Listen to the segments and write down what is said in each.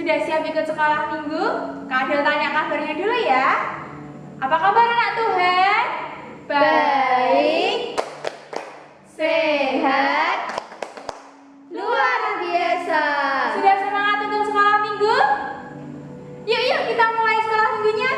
Sudah siap ikut sekolah minggu? Kak Adel tanya kabarnya dulu ya. Apa kabar anak Tuhan? Baik, sehat, luar biasa. Sudah semangat untuk sekolah minggu? Yuk kita mulai sekolah minggunya.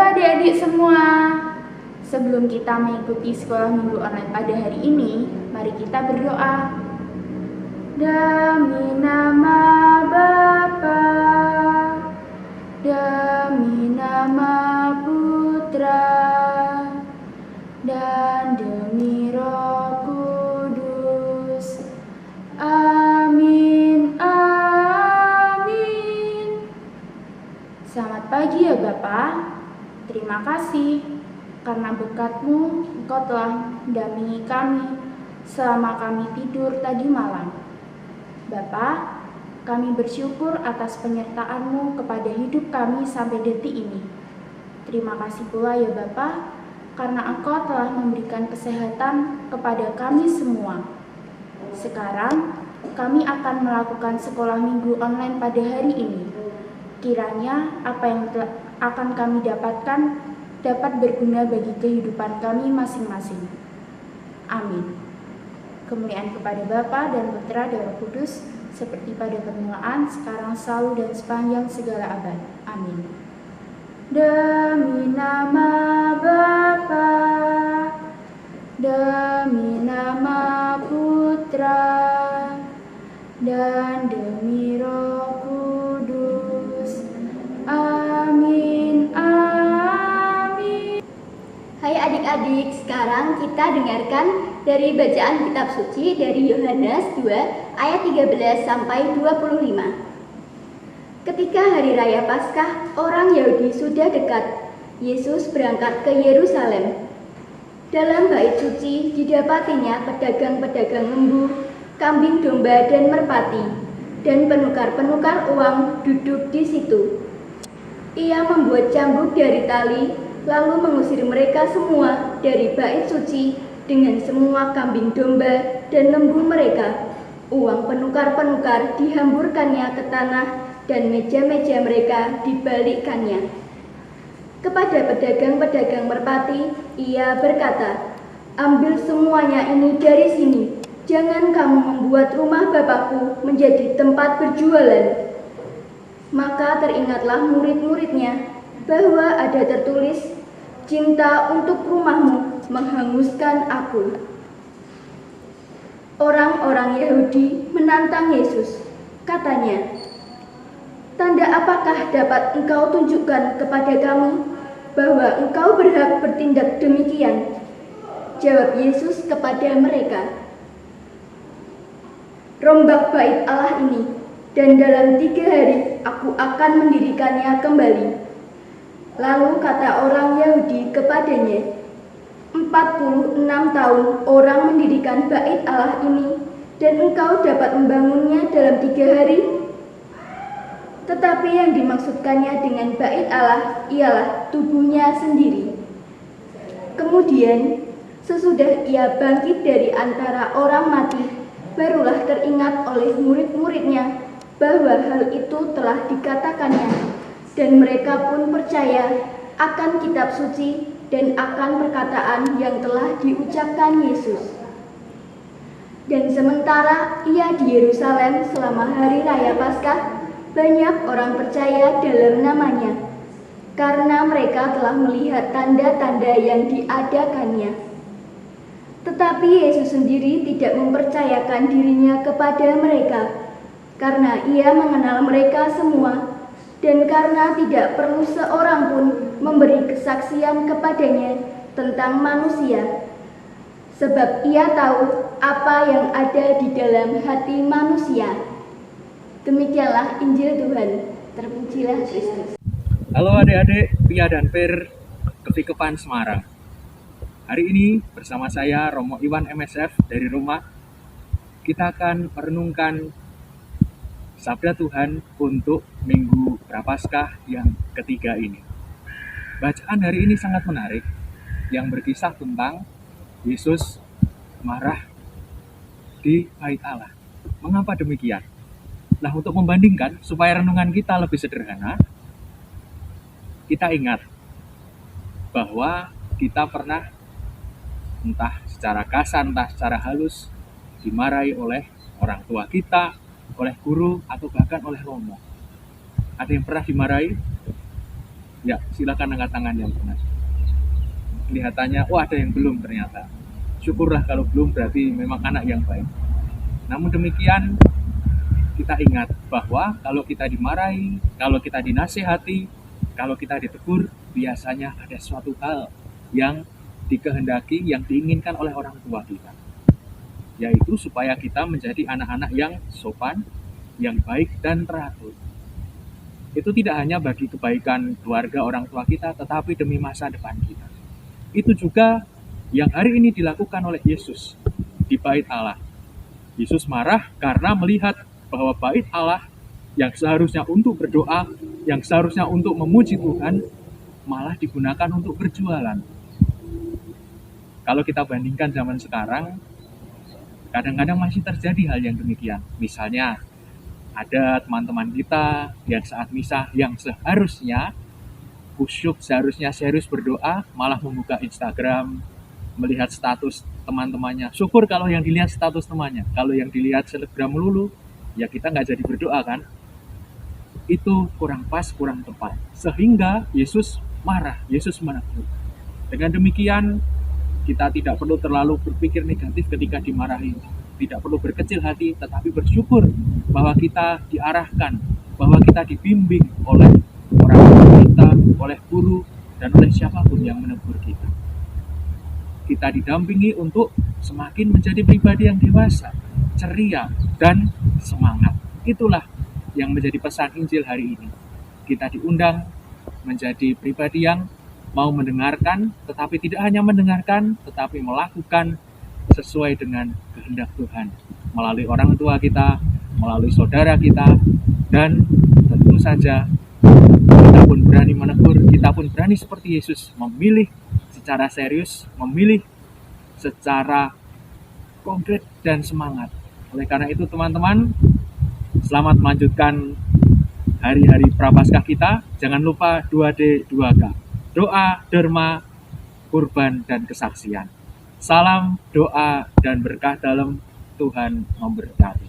Adik-adik semua, sebelum kita mengikuti sekolah minggu online pada hari ini, mari kita berdoa. Demi nama Bapa, demi nama Putra, dan demi Roh Kudus. Amin, amin. Selamat pagi ya Bapak. Terima kasih karena berkat-Mu Engkau telah mendampingi kami selama kami tidur tadi malam. Bapa, kami bersyukur atas penyertaan-Mu kepada hidup kami sampai detik ini. Terima kasih pula ya Bapa, karena Engkau telah memberikan kesehatan kepada kami semua. Sekarang kami akan melakukan sekolah minggu online pada hari ini. Kiranya apa yang akan kami dapatkan dapat berguna bagi kehidupan kami masing-masing. Amin. Kemuliaan kepada Bapa dan Putra dan Roh Kudus, seperti pada permulaan, sekarang, selalu, dan sepanjang segala abad. Amin. Demi nama Bapa, demi nama Putra, dan demi Roh Kudus. Amin, amin. Hai adik-adik, sekarang kita dengarkan dari bacaan kitab suci dari Yohanes 2 ayat 13 sampai 25. Ketika hari raya Paskah, orang Yahudi sudah dekat. Yesus berangkat ke Yerusalem. Dalam bait suci didapatinya pedagang-pedagang lembu, kambing domba dan merpati, dan penukar-penukar uang duduk di situ. Ia membuat cambuk dari tali, lalu mengusir mereka semua dari bait suci dengan semua kambing domba dan lembu mereka. Uang penukar-penukar dihamburkannya ke tanah dan meja-meja mereka dibalikkannya. Kepada pedagang-pedagang merpati, ia berkata, "Ambil semuanya ini dari sini. Jangan kamu membuat rumah Bapakku menjadi tempat berjualan." Maka teringatlah murid-muridnya bahwa ada tertulis, "Cinta untuk rumahmu menghanguskan aku." Orang-orang Yahudi menantang Yesus. Katanya, "Tanda apakah dapat engkau tunjukkan kepada kami bahwa engkau berhak bertindak demikian?" Jawab Yesus kepada mereka, "Rombak bait Allah ini, dan dalam 3 hari aku akan mendirikannya kembali." Lalu kata orang Yahudi kepadanya, 46 tahun orang mendirikan bait Allah ini, dan engkau dapat membangunnya dalam 3 hari? Tetapi yang dimaksudkannya dengan bait Allah ialah tubuhnya sendiri. Kemudian, sesudah ia bangkit dari antara orang mati, barulah teringat oleh murid-muridnya bahwa hal itu telah dikatakannya, dan mereka pun percaya akan kitab suci dan akan perkataan yang telah diucapkan Yesus. Dan sementara ia di Yerusalem selama hari raya Paskah, banyak orang percaya dalam namanya, karena mereka telah melihat tanda-tanda yang diadakannya. Tetapi Yesus sendiri tidak mempercayakan dirinya kepada mereka, karena ia mengenal mereka semua, dan karena tidak perlu seorang pun memberi kesaksian kepadanya tentang manusia, sebab ia tahu apa yang ada di dalam hati manusia. Demikianlah Injil Tuhan. Terpujilah Kristus. Halo adik-adik, Pia dan Per, Kepikepan Semarang. Hari ini bersama saya Romo Iwan MSF dari rumah, kita akan merenungkan Sabda Tuhan untuk Minggu Prapaskah yang ketiga ini. Bacaan hari ini sangat menarik, yang berkisah tentang Yesus marah di Bait Allah. Mengapa demikian? Nah, untuk membandingkan supaya renungan kita lebih sederhana, kita ingat bahwa kita pernah entah secara kasar, entah secara halus dimarahi oleh orang tua kita, oleh guru, atau bahkan oleh romo. Ada yang pernah dimarahi? Ya, silakan angkat tangan yang pernah. Kelihatannya, ada yang belum ternyata. Syukurlah kalau belum, berarti memang anak yang baik. Namun demikian, kita ingat bahwa kalau kita dimarahi, kalau kita dinasihati, kalau kita ditegur, biasanya ada suatu hal yang dikehendaki, yang diinginkan oleh orang tua kita, yaitu supaya kita menjadi anak-anak yang sopan, yang baik dan teratur. Itu tidak hanya bagi kebaikan keluarga orang tua kita, tetapi demi masa depan kita. Itu juga yang hari ini dilakukan oleh Yesus di Bait Allah. Yesus marah karena melihat bahwa Bait Allah yang seharusnya untuk berdoa, yang seharusnya untuk memuji Tuhan, malah digunakan untuk berjualan. Kalau kita bandingkan zaman sekarang, kadang-kadang masih terjadi hal yang demikian. Misalnya, ada teman-teman kita yang saat misa yang seharusnya khusyuk, seharusnya serius berdoa, malah membuka Instagram, melihat status teman-temannya. Syukur kalau yang dilihat status temannya. Kalau yang dilihat selebgram melulu, ya kita nggak jadi berdoa kan? Itu kurang pas, kurang tepat. Sehingga Yesus marah, Yesus menegur. Dengan demikian, kita tidak perlu terlalu berpikir negatif ketika dimarahi. Tidak perlu berkecil hati, tetapi bersyukur bahwa kita diarahkan, bahwa kita dibimbing oleh orang tua kita, oleh guru, dan oleh siapapun yang menegur kita. Kita didampingi untuk semakin menjadi pribadi yang dewasa, ceria, dan semangat. Itulah yang menjadi pesan Injil hari ini. Kita diundang menjadi pribadi yang mau mendengarkan, tetapi tidak hanya mendengarkan, tetapi melakukan sesuai dengan kehendak Tuhan. Melalui orang tua kita, melalui saudara kita, dan tentu saja kita pun berani menegur, kita pun berani seperti Yesus, memilih secara serius, memilih secara konkret dan semangat. Oleh karena itu teman-teman, selamat melanjutkan hari-hari Prapaskah kita. Jangan lupa 2D 2K. Doa, derma, kurban, dan kesaksian. Salam, doa, dan berkah dalam. Tuhan memberkati.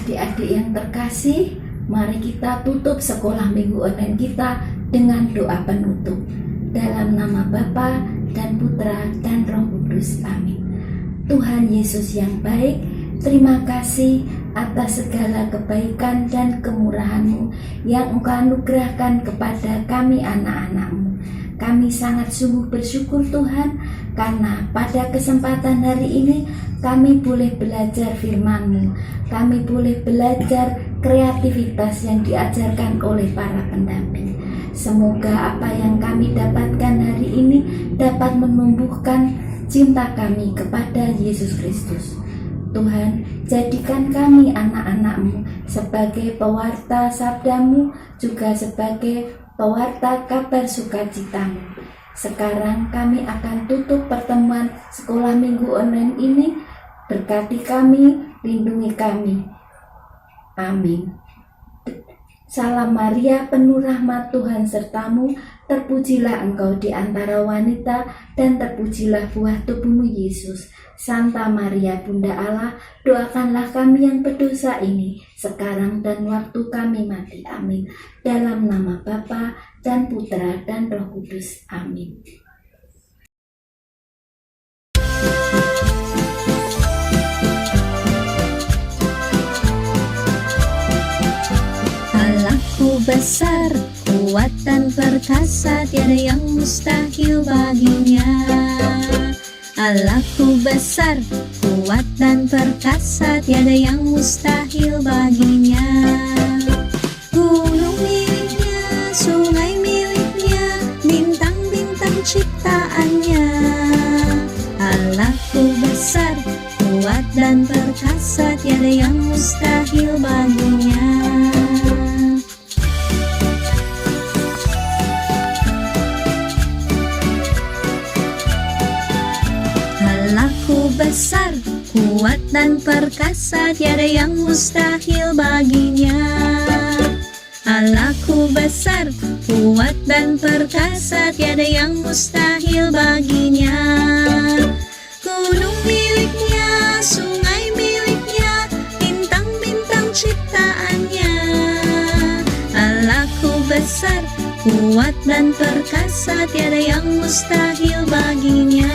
Adik-adik yang terkasih, mari kita tutup sekolah minggu online kita dengan doa penutup. Dalam nama Bapa dan Putra dan Roh Kudus. Amin. Tuhan Yesus yang baik, terima kasih atas segala kebaikan dan kemurahan-Mu yang Engkau anugerahkan kepada kami anak-anak-Mu. Kami sangat sungguh bersyukur Tuhan, karena pada kesempatan hari ini kami boleh belajar firman-Mu. Kami boleh belajar kreativitas yang diajarkan oleh para pendamping. Semoga apa yang kami dapatkan hari ini dapat menumbuhkan cinta kami kepada Yesus Kristus. Tuhan, jadikan kami anak-anak-Mu sebagai pewarta sabda-Mu, juga sebagai pewarta kabar sukacita-Mu. Sekarang kami akan tutup pertemuan sekolah minggu online ini. Berkati kami, lindungi kami. Amin. Salam Maria, penuh rahmat, Tuhan sertamu, terpujilah engkau di antara wanita, dan terpujilah buah tubuhmu Yesus. Santa Maria, Bunda Allah, doakanlah kami yang berdosa ini, sekarang dan waktu kami mati. Amin. Dalam nama Bapa dan Putra dan Roh Kudus. Amin. Allahku besar, kuat dan perkasa, tiada yang mustahil baginya. Allahku besar, kuat dan perkasa, tiada yang mustahil baginya. Gunung miliknya, sungai miliknya, bintang-bintang ciptaannya. Allahku besar, kuat dan perkasa, tiada yang mustahil baginya. Allahku besar, kuat dan perkasa, tiada yang mustahil baginya. Allahku besar, kuat dan perkasa, tiada yang mustahil baginya. Gunung miliknya, sungai miliknya, bintang-bintang ciptaannya. Allahku besar, kuat dan perkasa, tiada yang mustahil baginya.